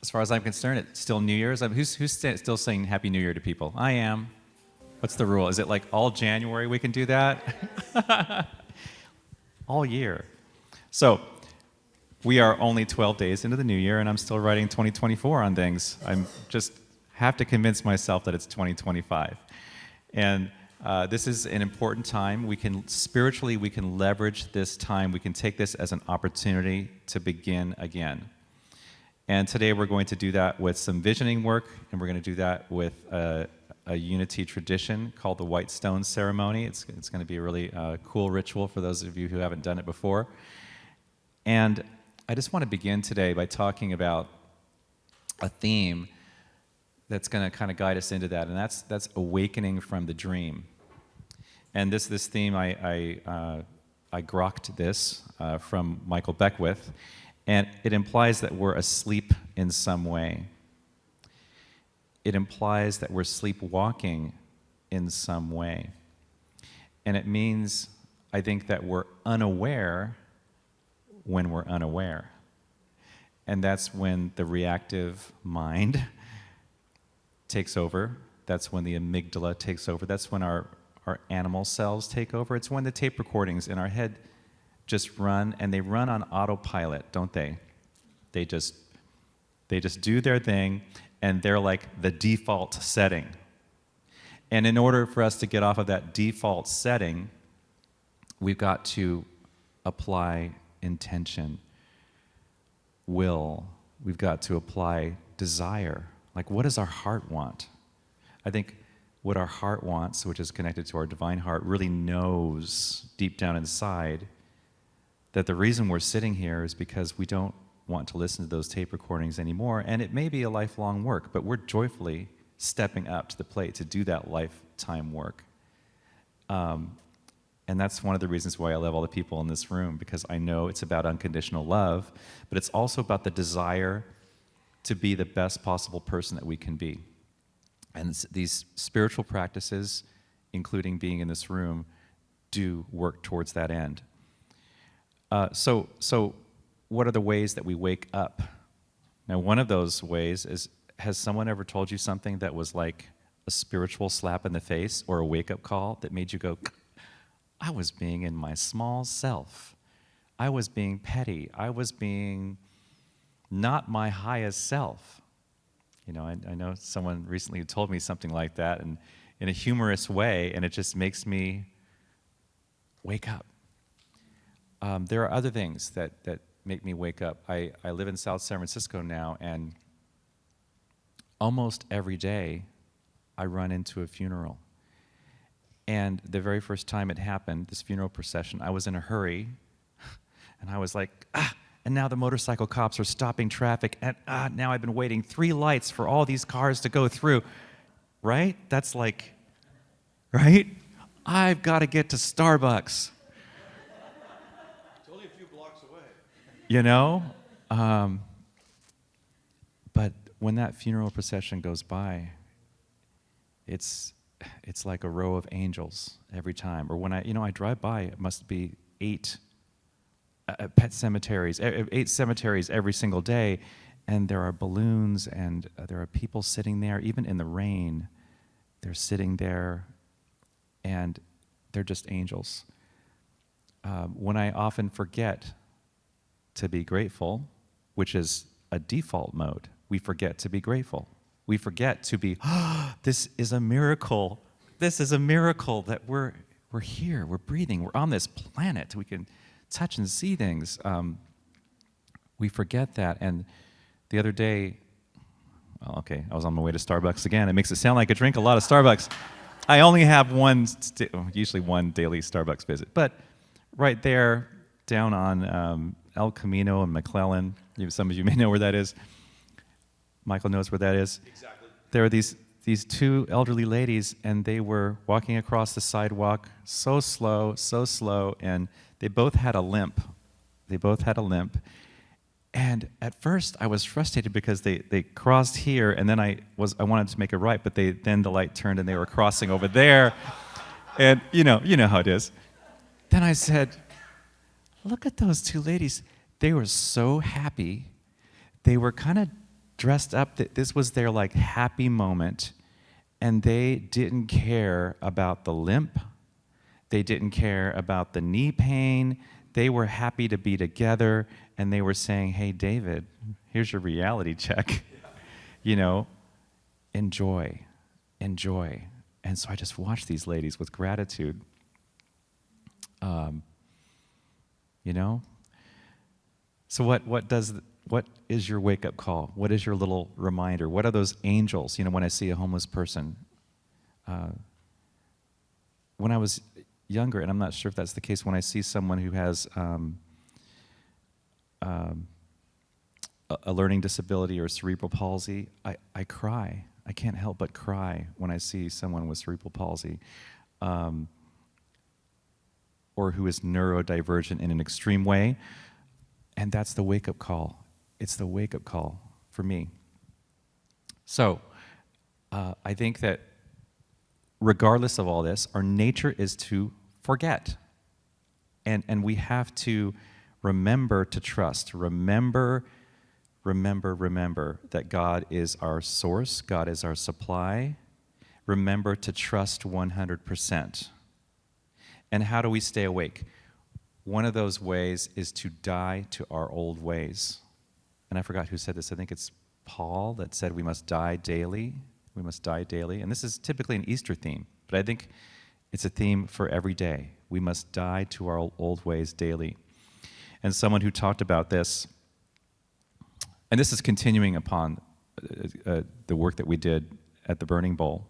As far as I'm concerned, it's still New Year's. Who's still saying Happy New Year to people? I am. What's the rule? Is it like all January we can do that? All year. So we are only 12 days into the new year, and I'm still writing 2024 on things. I'm just have to convince myself that it's 2025. And this is an important time. We can leverage this time. We can take this as an opportunity to begin again. And today we're going to do that with some visioning work, and we're going to do that with a unity tradition called the White Stone Ceremony. It's going to be a really cool ritual for those of you who haven't done it before. And I just want to begin today by talking about a theme that's going to kind of guide us into that, and that's awakening from the dream. And this theme, I grokked this from Michael Beckwith, and it implies that we're asleep in some way. It implies that we're sleepwalking in some way. And it means, I think, that we're unaware when we're unaware. And that's when the reactive mind takes over. That's when the amygdala takes over. That's when our animal cells take over. It's when the tape recordings in our head just run, and they run on autopilot, don't they? They just do their thing, and they're like the default setting. And in order for us to get off of that default setting, we've got to apply intention, will. We've got to apply desire. Like, what does our heart want? I think what our heart wants, which is connected to our divine heart, really knows deep down inside that the reason we're sitting here is because we don't want to listen to those tape recordings anymore, and it may be a lifelong work, but we're joyfully stepping up to the plate to do that lifetime work. And that's one of the reasons why I love all the people in this room, because I know it's about unconditional love, but it's also about the desire to be the best possible person that we can be. And these spiritual practices, including being in this room, do work towards that end. So what are the ways that we wake up? Now, one of those ways is, has someone ever told you something that was like a spiritual slap in the face or a wake-up call that made you go, I was being in my small self. I was being petty. I was being not my highest self. You know, I know someone recently told me something like that, and in a humorous way, and it just makes me wake up. There are other things that make me wake up. I live in South San Francisco now, and almost every day I run into a funeral. And the very first time it happened, this funeral procession, I was in a hurry, and I was like, and now the motorcycle cops are stopping traffic, and now I've been waiting 3 lights for all these cars to go through. Right? That's like, right? I've got to get to Starbucks. It's only a few blocks away. You know? But when that funeral procession goes by, it's like a row of angels every time. Or when I drive by, it must be 8 pet cemeteries, 8 cemeteries every single day, and there are balloons, and there are people sitting there, even in the rain. They're sitting there, and they're just angels. When I often forget to be grateful, which is a default mode, we forget to be grateful. We forget to be, this is a miracle. This is a miracle that we're here, we're breathing, we're on this planet. We can touch and see things. We forget that. And the other day, I was on my way to Starbucks again. It makes it sound like I drink a lot of Starbucks. I only have usually one daily Starbucks visit. But right there, down on El Camino and McClellan, some of you may know where that is. Michael knows where that is. Exactly. There are these 2 elderly ladies, and they were walking across the sidewalk so slow, and they both had a limp. And at first, I was frustrated because they crossed here, and then I wanted to make a right, but then the light turned, and they were crossing over there. And you know how it is. Then I said, look at those 2 ladies. They were so happy. They were kind of dressed up. This was their like happy moment, and they didn't care about the limp. They didn't care about the knee pain. They were happy to be together, and they were saying, "Hey, David, here's your reality check. You know, enjoy, enjoy." And so I just watched these ladies with gratitude. You know. So what is your wake-up call? What is your little reminder? What are those angels? You know, when I see a homeless person. When I was younger, and I'm not sure if that's the case, when I see someone who has a learning disability or cerebral palsy, I cry. I can't help but cry when I see someone with cerebral palsy, or who is neurodivergent in an extreme way. And that's the wake-up call. It's the wake-up call for me. So I think that regardless of all this, our nature is to forget. And we have to remember to trust. Remember that God is our source, God is our supply. Remember to trust 100%. And how do we stay awake? One of those ways is to die to our old ways. And I forgot who said this. I think it's Paul that said we must die daily. We must die daily. And this is typically an Easter theme, but I think it's a theme for every day. We must die to our old ways daily. And someone who talked about this, and this is continuing upon the work that we did at the Burning Bowl.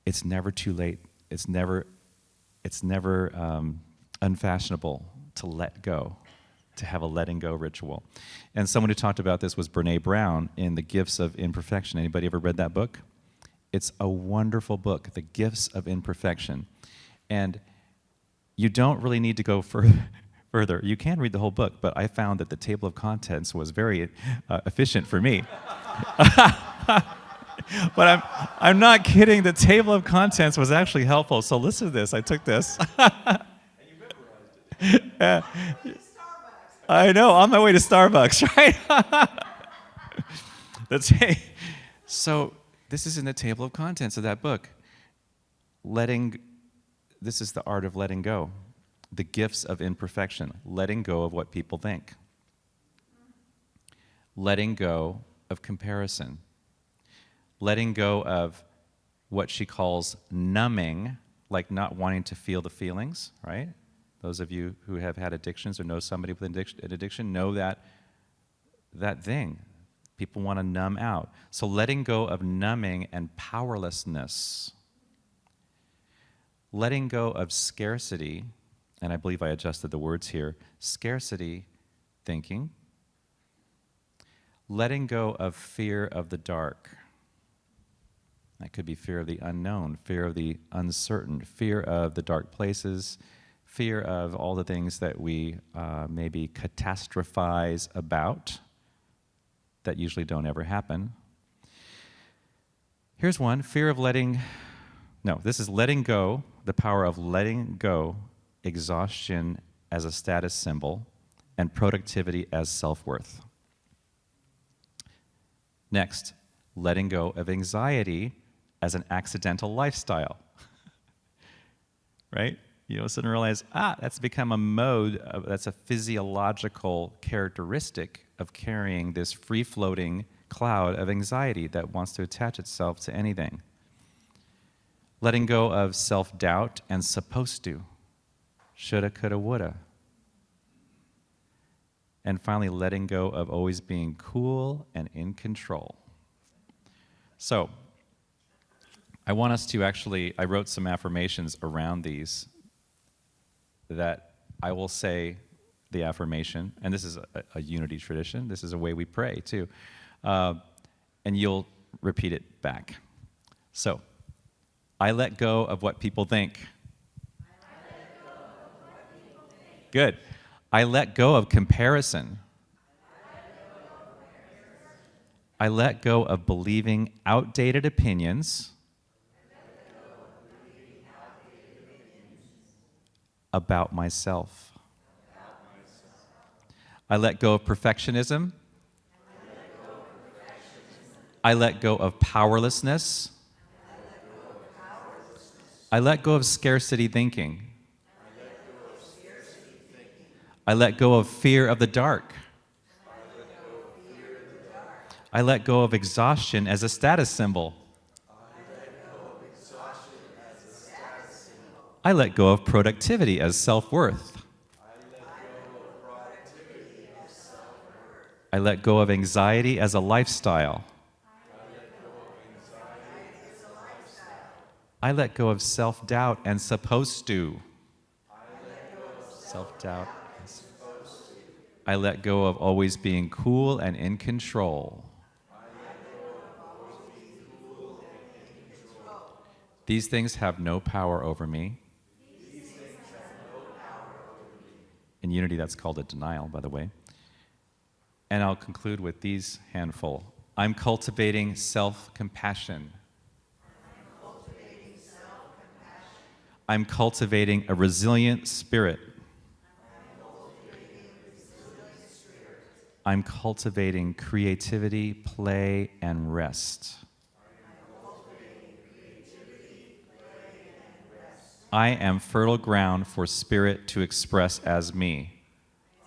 It's never too late. It's never unfashionable to let go, to have a letting go ritual. And someone who talked about this was Brene Brown in The Gifts of Imperfection. Anybody ever read that book? It's a wonderful book, The Gifts of Imperfection. And you don't really need to go further. You can read the whole book, but I found that the table of contents was very efficient for me. But I'm not kidding. The table of contents was actually helpful. So listen to this. I took this. And you memorized it. I know, on my way to Starbucks, right? So this is in the table of contents of that book. This is the art of letting go. The gifts of imperfection. Letting go of what people think. Letting go of comparison. Letting go of what she calls numbing, like not wanting to feel the feelings, right? Those of you who have had addictions or know somebody with an addiction know that thing. People want to numb out. So letting go of numbing and powerlessness. Letting go of scarcity, and I believe I adjusted the words here, scarcity thinking. Letting go of fear of the dark. That could be fear of the unknown, fear of the uncertain, fear of the dark places, fear of all the things that we maybe catastrophize about that usually don't ever happen. Here's one, this is letting go, the power of letting go exhaustion as a status symbol and productivity as self-worth. Next, letting go of anxiety as an accidental lifestyle. Right? You all of a sudden realize, that's become a mode, that's a physiological characteristic of carrying this free-floating cloud of anxiety that wants to attach itself to anything. Letting go of self-doubt and supposed to. Shoulda, coulda, woulda. And finally, letting go of always being cool and in control. So, I want us to I wrote some affirmations around these that I will say the affirmation, and this is a unity tradition. This is a way we pray, too. And you'll repeat it back. So, I let go of what people think. Good. I let go of comparison. I let go of believing outdated opinions about myself. I let go of perfectionism I let go of powerlessness. I let go of scarcity thinking. I let go of fear of the dark. I let go of exhaustion as a status symbol. I let go of productivity as self-worth. I let go of anxiety as a lifestyle. I let go of self-doubt and supposed to. Self-doubt. I let go of always being cool and in control. These things have no power over me. In unity, that's called a denial, by the way. And I'll conclude with these handful. I'm cultivating self-compassion. I'm cultivating a resilient spirit. I'm cultivating creativity, play, and rest. I am fertile ground for spirit to express as me.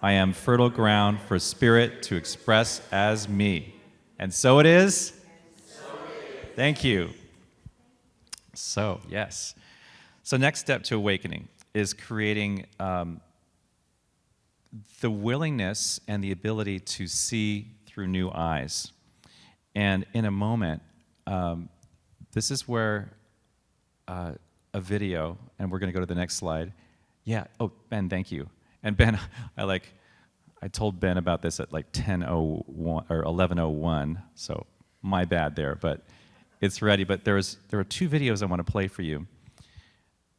I am fertile ground for spirit to express as me. And so it is? Thank you. So, yes. So next step to awakening is creating the willingness and the ability to see through new eyes. And in a moment, this is where a video, and we're going to go to the next slide. Yeah. Oh, Ben, thank you. And Ben, I told Ben about this at like 10:01 or 11:01. So my bad there, but it's ready. But there are two videos I want to play for you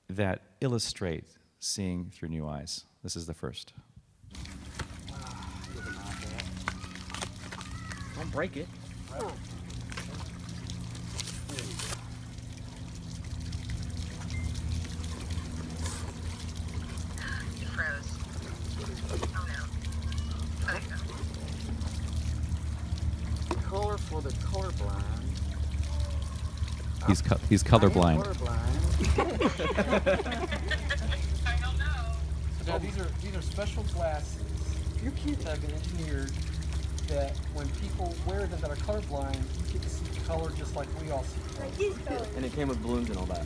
that illustrate seeing through new eyes. This is the first. Don't break it. You froze. Oh no. Okay. Color for the colorblind. He's colorblind. I don't know. Now these are special glasses. Your kids have been engineered that when people wear them that are colorblind, you get to see color just like we all see color. And it came with balloons and all that.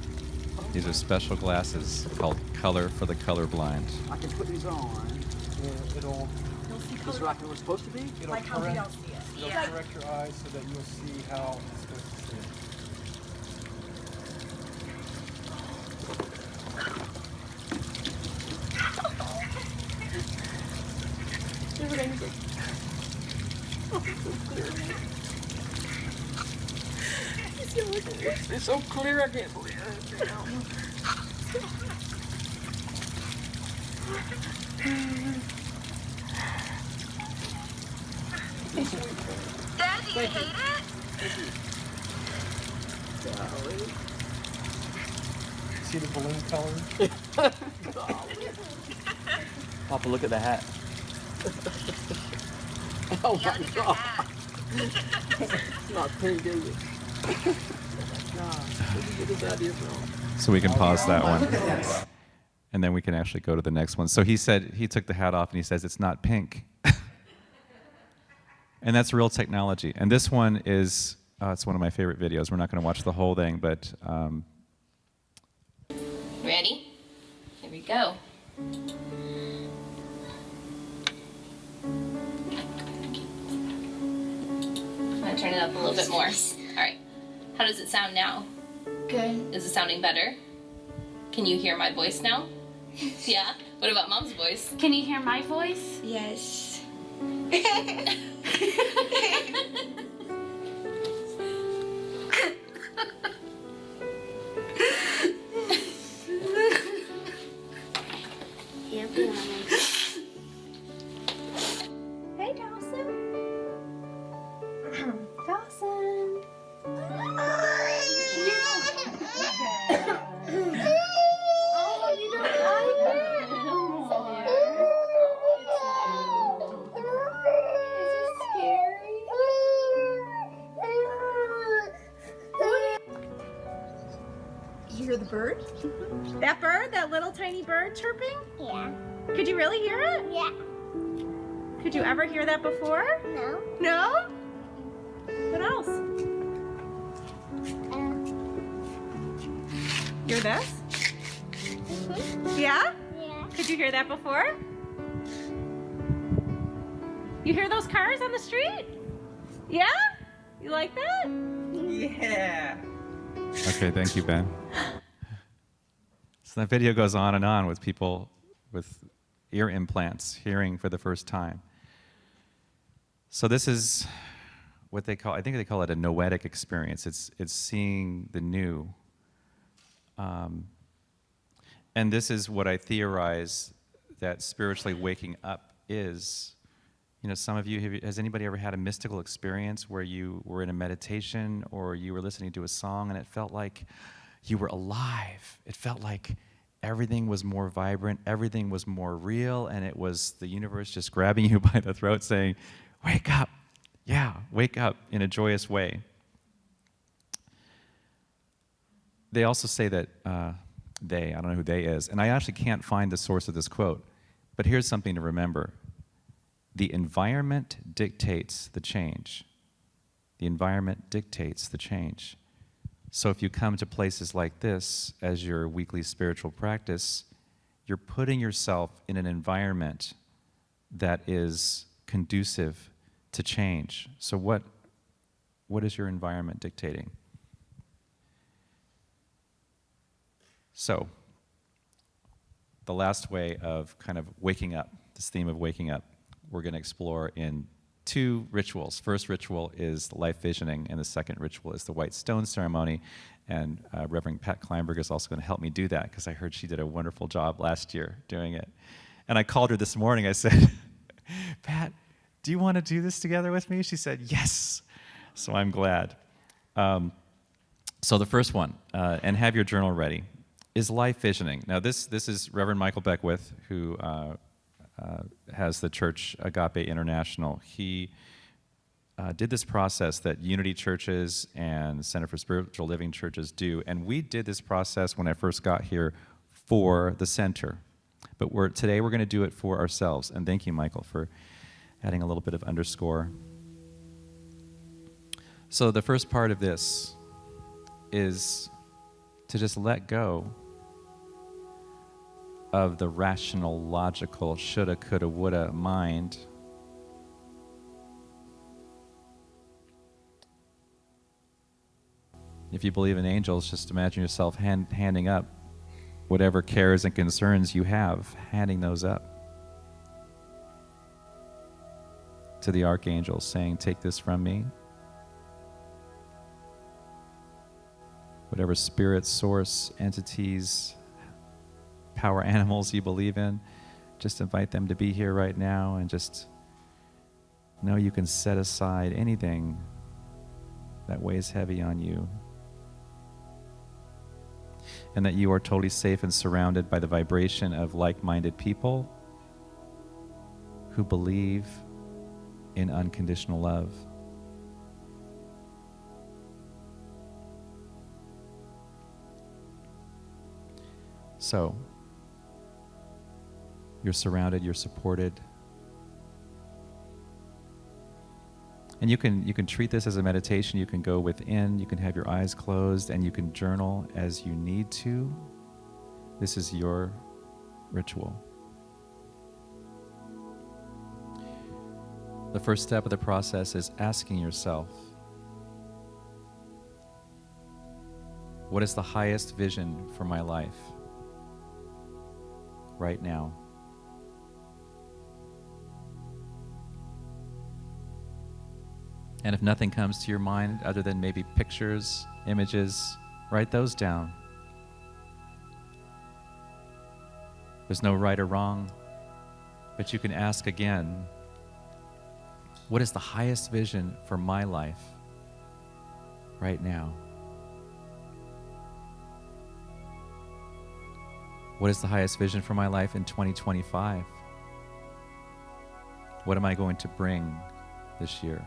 These are special glasses called Color for the Colorblind. I can put these on. And it'll Just like it was supposed to be. correct, it'll correct your eyes so that you'll see how it's supposed to see. It's so clear, I can't believe it. Dad, do you hate it? See the balloon color? Papa, look at the hat. Oh my God. It's not pink, is it? God, where did you get this idea from? So we can pause that one. And then we can actually go to the next one. So he said, he took the hat off and he says, it's not pink. And that's real technology. And this one is, it's one of my favorite videos. We're not going to watch the whole thing, but... Ready? Here we go. I'm gonna turn it up a little bit more. All right. How does it sound now? Good. Is it sounding better? Can you hear my voice now? Yeah? What about Mom's voice? Can you hear my voice? Yes. Here, hey, Dawson. Dawson. Oh, you don't like it? Is it scary? bird? That bird, that little tiny bird chirping? Yeah. Could you really hear it? Yeah. Could you ever hear that before? No. No? What else? Hear this? Yeah? Yeah. Could you hear that before? You hear those cars on the street? Yeah? You like that? Yeah. Okay, thank you, Ben. So that video goes on with people with ear implants hearing for the first time. So this is what they call, I think they call it a noetic experience. It's seeing the new. And this is what I theorize that spiritually waking up is. You know, some of you, has anybody ever had a mystical experience where you were in a meditation or you were listening to a song and it felt like you were alive? It felt like everything was more vibrant, everything was more real, and it was the universe just grabbing you by the throat saying, wake up. Yeah, wake up in a joyous way. They also say that I don't know who they is, and I actually can't find the source of this quote, but here's something to remember. The environment dictates the change. The environment dictates the change. So if you come to places like this as your weekly spiritual practice, you're putting yourself in an environment that is conducive to change. So what is your environment dictating? So the last way of kind of waking up, this theme of waking up, we're going to explore in 2 rituals. First ritual is life visioning, and the second ritual is the white stone ceremony. And Reverend Pat Kleinberg is also going to help me do that because I heard she did a wonderful job last year doing it. And I called her this morning. I said, Pat, do you want to do this together with me? She said, yes. So I'm glad. So the first one, and have your journal ready, is life visioning. Now this is Reverend Michael Beckwith, who has the church Agape International. He did this process that Unity churches and Center for Spiritual Living churches do, and we did this process when I first got here for the center. But today we're going to do it for ourselves. And thank you, Michael, for adding a little bit of underscore. So the first part of this is to just let go of the rational, logical, shoulda, coulda, woulda mind. If you believe in angels, just imagine yourself handing up whatever cares and concerns you have, handing those up to the archangels, saying, take this from me. Whatever spirit, source, entities, power animals you believe in, just invite them to be here right now and just know you can set aside anything that weighs heavy on you. And that you are totally safe and surrounded by the vibration of like-minded people who believe in unconditional love. So, you're surrounded, you're supported. And you can treat this as a meditation. You can go within, you can have your eyes closed, and you can journal as you need to. This is your ritual. The first step of the process is asking yourself, what is the highest vision for my life right now? And if nothing comes to your mind other than maybe pictures, images, write those down. There's no right or wrong, but you can ask again, what is the highest vision for my life right now? What is the highest vision for my life in 2025? What am I going to bring this year?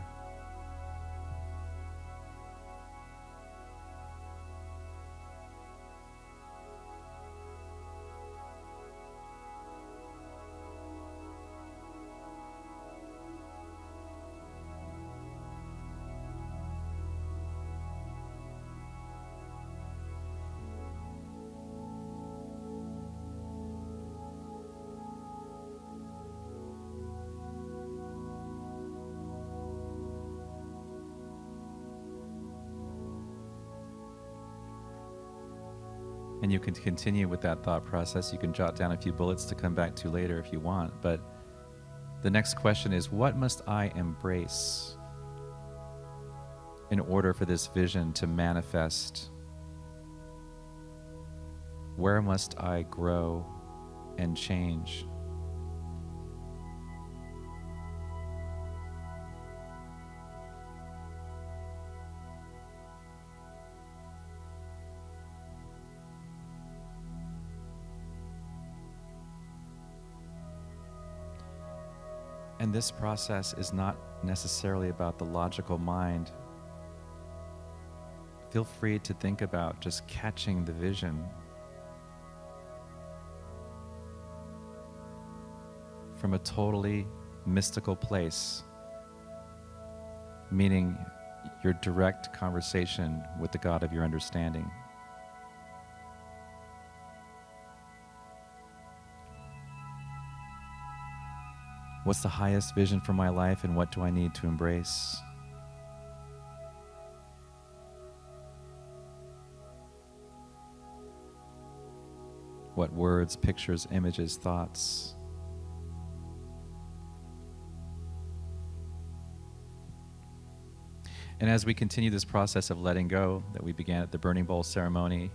And you can continue with that thought process. You can jot down a few bullets to come back to later if you want. But the next question is, what must I embrace in order for this vision to manifest? Where must I grow and change? And this process is not necessarily about the logical mind. Feel free to think about just catching the vision from a totally mystical place, meaning your direct conversation with the God of your understanding. What's the highest vision for my life, and what do I need to embrace? What words, pictures, images, thoughts? And as we continue this process of letting go that we began at the burning bowl ceremony,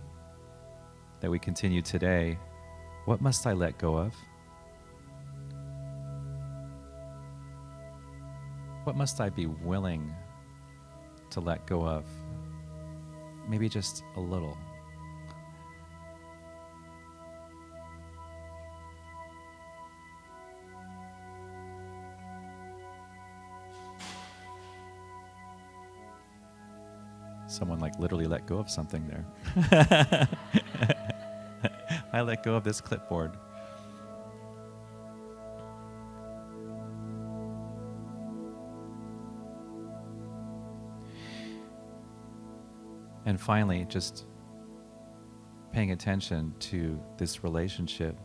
that we continue today, what must I let go of? What must I be willing to let go of? Maybe just a little. Someone like literally let go of something there. I let go of this clipboard. And finally, just paying attention to this relationship.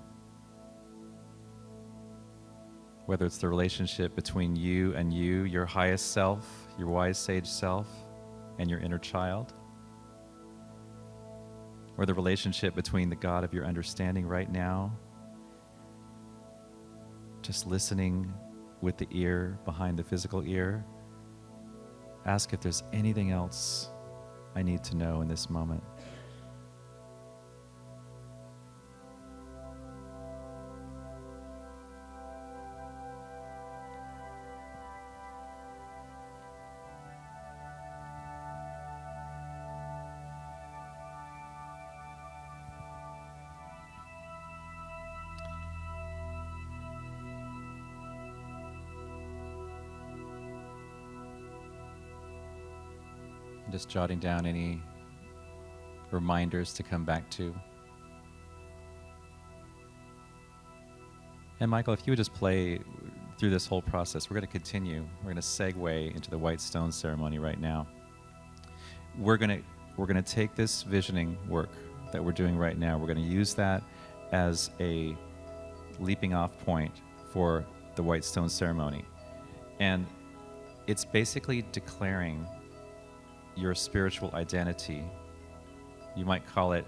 Whether it's the relationship between you and you, your highest self, your wise sage self, and your inner child, or the relationship between the God of your understanding right now, just listening with the ear behind the physical ear. Ask if there's anything else I need to know in this moment. Just jotting down any reminders to come back to. And Michael, if you would just play through this whole process, we're going to continue. We're going to segue into the white stone ceremony right now. We're going to take this visioning work that we're doing right now. We're going to use that as a leaping off point for the white stone ceremony. And it's basically declaring your spiritual identity. You might call it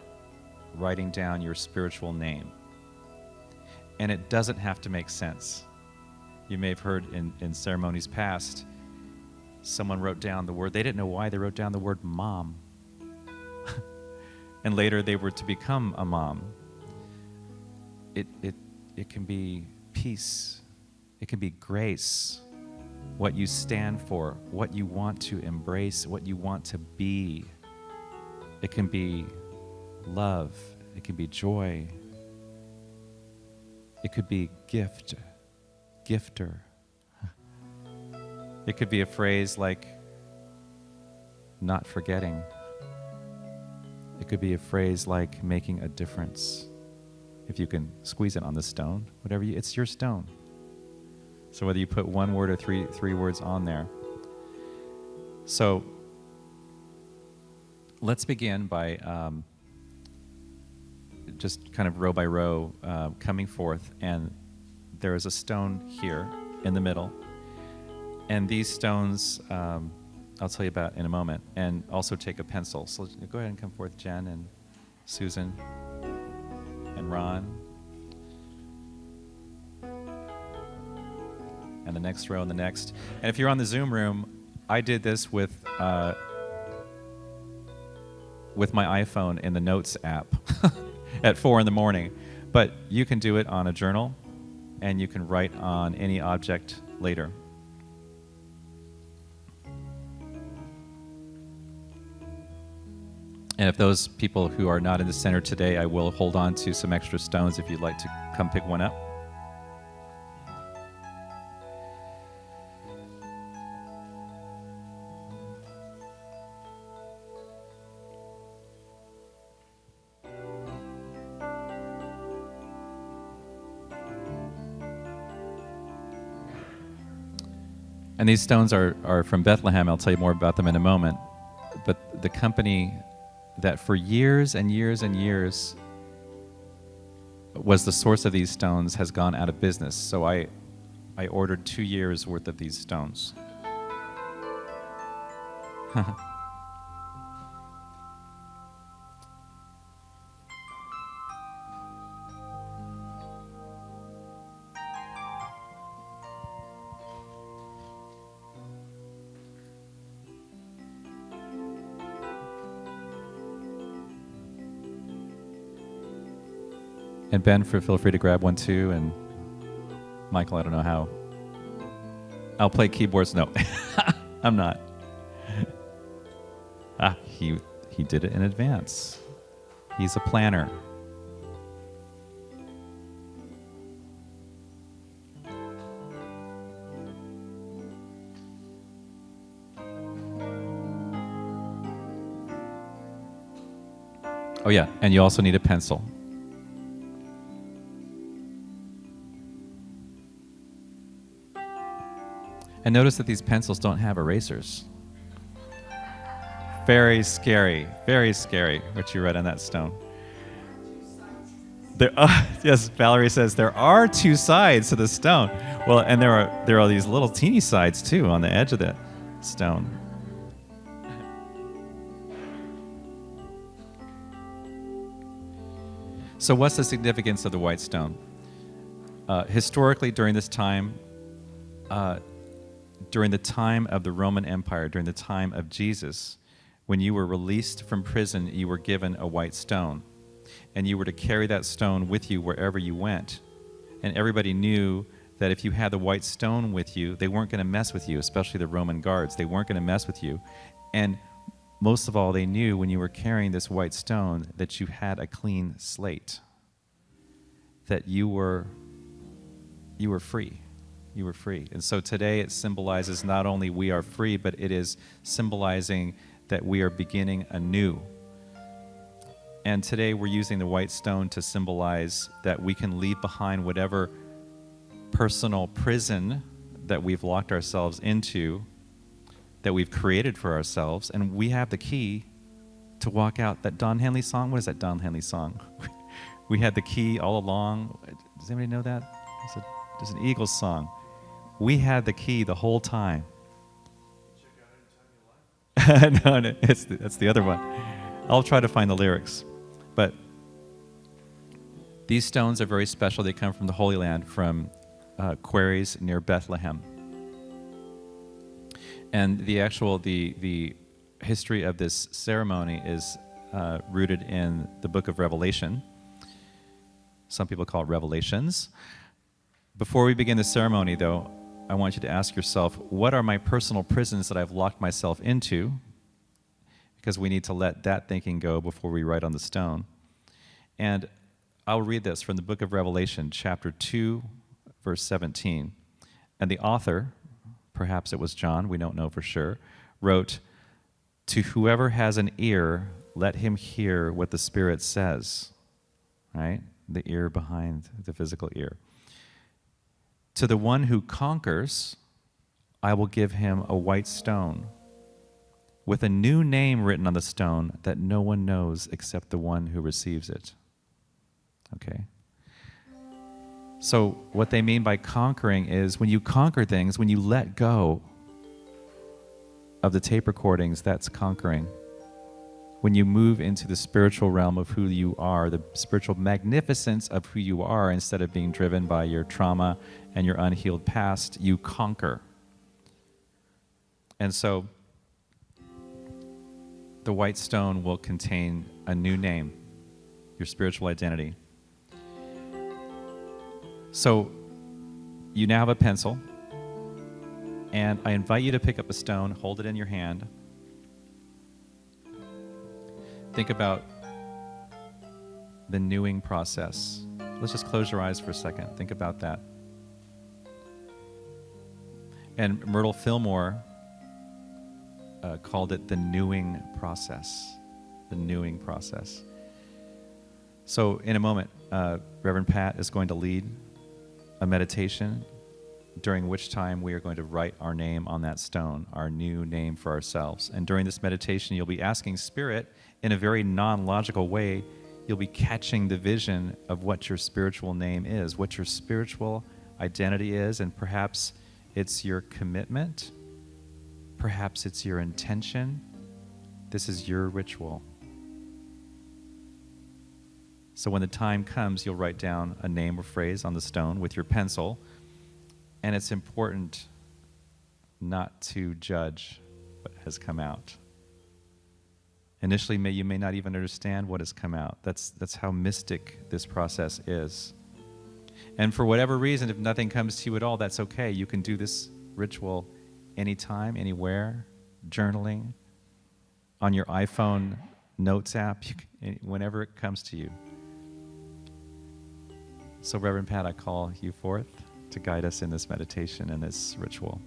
writing down your spiritual name. And it doesn't have to make sense. You may have heard in ceremonies past, someone wrote down the word, they didn't know why they wrote down the word mom. And later they were to become a mom. It can be peace. It can be grace. What you stand for, what you want to embrace, what you want to be. It can be love. It can be joy. It could be gift, gifter. It could be a phrase like not forgetting. It could be a phrase like making a difference. If you can squeeze it on the stone, it's your stone. So whether you put one word or three words on there. So let's begin by just kind of row by row coming forth. And there is a stone here in the middle. And these stones, I'll tell you about in a moment. And also take a pencil. So go ahead and come forth, Jen and Susan. and Ron. And the next row and the next. And if you're on the Zoom room, I did this with my iPhone in the Notes app at 4 in the morning. But you can do it on a journal, and you can write on any object later. And if those people who are not in the center today, I will hold on to some extra stones if you'd like to come pick one up. And these stones are from Bethlehem. I'll tell you more about them in a moment. But the company that for years and years and years was the source of these stones has gone out of business. So I ordered 2 years worth of these stones. And Ben, feel free to grab one too. And Michael, I don't know how. I'll play keyboards. No, I'm not. He did it in advance. He's a planner. Oh yeah, and you also need a pencil. And notice that these pencils don't have erasers. Very scary, what you read on that stone. Yes, Valerie says there are 2 sides to the stone. Well, and there are these little teeny sides too on the edge of the stone. So what's the significance of the white stone? Historically, during this time, during the time of the Roman Empire, during the time of Jesus, when you were released from prison, you were given a white stone. And you were to carry that stone with you wherever you went. And everybody knew that if you had the white stone with you, they weren't going to mess with you, especially the Roman guards. They weren't going to mess with you. And most of all, they knew when you were carrying this white stone that you had a clean slate, that you were free. You were free. And so today it symbolizes not only we are free, but it is symbolizing that we are beginning anew. And today we're using the white stone to symbolize that we can leave behind whatever personal prison that we've locked ourselves into, that we've created for ourselves, and we have the key to walk out. That Don Henley song, what is that Don Henley song? We had the key all along. Does anybody know that? There's an Eagles song. We had the key the whole time. No, that's the other one. I'll try to find the lyrics. But these stones are very special. They come from the Holy Land, from quarries near Bethlehem. And the history of this ceremony is rooted in the book of Revelation. Some people call it Revelations. Before we begin the ceremony, though, I want you to ask yourself, what are my personal prisons that I've locked myself into? Because we need to let that thinking go before we write on the stone. And I'll read this from the book of Revelation, chapter 2, verse 17. And the author, perhaps it was John, we don't know for sure, wrote, "To whoever has an ear, let him hear what the Spirit says." Right? The ear behind the physical ear. "To the one who conquers, I will give him a white stone with a new name written on the stone that no one knows except the one who receives it." Okay? So what they mean by conquering is when you conquer things, when you let go of the tape recordings, that's conquering. when you move into the spiritual realm of who you are, the spiritual magnificence of who you are, instead of being driven by your trauma and your unhealed past, you conquer. And so the white stone will contain a new name, your spiritual identity. So you now have a pencil, and I invite you to pick up a stone, hold it in your hand. Think about the newing process. Let's just close your eyes for a second. Think about that. And Myrtle Fillmore called it the newing process. The newing process. So in a moment, Reverend Pat is going to lead a meditation during which time we are going to write our name on that stone, our new name for ourselves. And during this meditation, you'll be asking Spirit in a very non-logical way, you'll be catching the vision of what your spiritual name is, what your spiritual identity is, and perhaps it's your commitment, perhaps it's your intention. This is your ritual. So when the time comes, you'll write down a name or phrase on the stone with your pencil, and it's important not to judge what has come out. Initially, you may not even understand what has come out. That's how mystic this process is. And for whatever reason, if nothing comes to you at all, that's okay. You can do this ritual anytime, anywhere, journaling, on your iPhone notes app, whenever it comes to you. So Reverend Pat, I call you forth to guide us in this meditation and this ritual.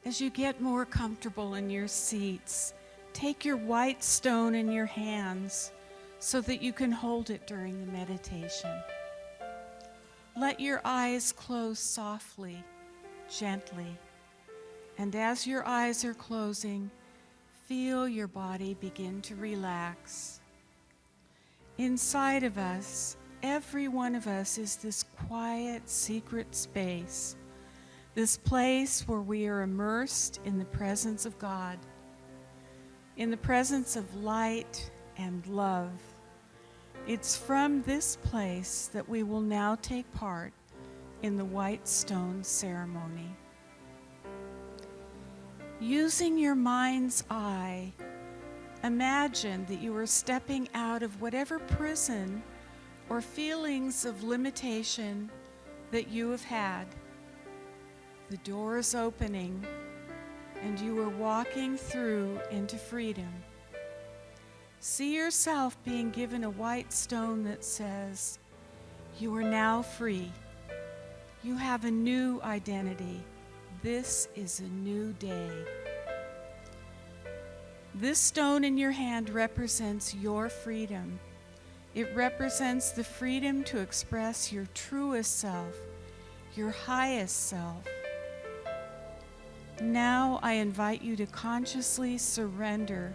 As you get more comfortable in your seats, take your white stone in your hands so that you can hold it during the meditation. Let your eyes close softly, gently, and as your eyes are closing, feel your body begin to relax. Inside of us, every one of us is this quiet, secret space. This place where we are immersed in the presence of God, in the presence of light and love. It's from this place that we will now take part in the white stone ceremony. Using your mind's eye, imagine that you are stepping out of whatever prison or feelings of limitation that you have had. The door is opening, and you are walking through into freedom. See yourself being given a white stone that says, "You are now free. You have a new identity. This is a new day." This stone in your hand represents your freedom. It represents the freedom to express your truest self, your highest self. Now I invite you to consciously surrender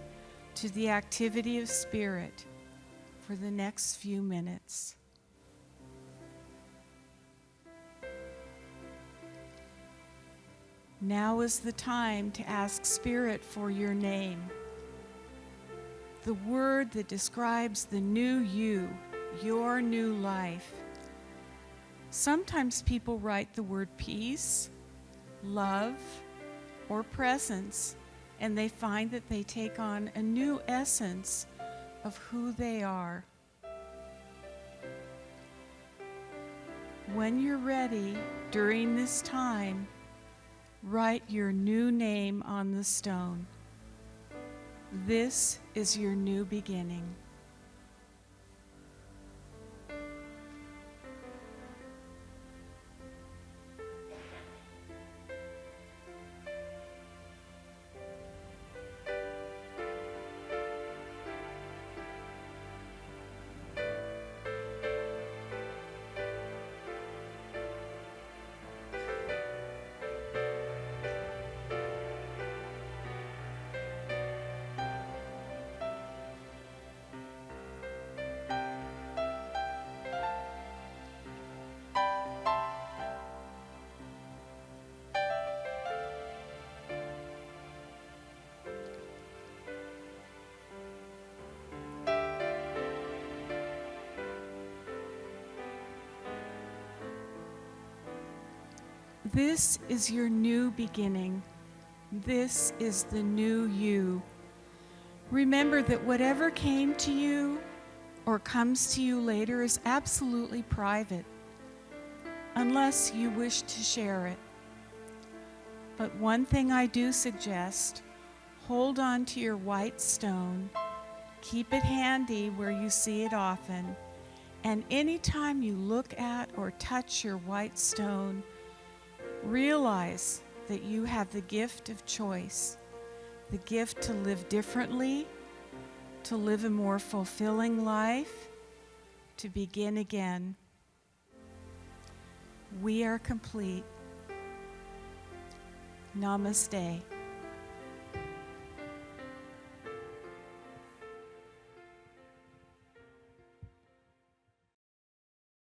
to the activity of spirit for the next few minutes. Now is the time to ask Spirit for your name, the word that describes the new you, your new life. Sometimes people write the word peace, love, or presence, and they find that they take on a new essence of who they are. When you're ready, during this time, write your new name on the stone. This is your new beginning. This is your new beginning. This is the new you. Remember that whatever came to you or comes to you later is absolutely private, unless you wish to share it. But one thing I do suggest, hold on to your white stone, keep it handy where you see it often, and anytime you look at or touch your white stone, realize that you have the gift of choice, the gift to live differently, to live a more fulfilling life, to begin again. We are complete. Namaste.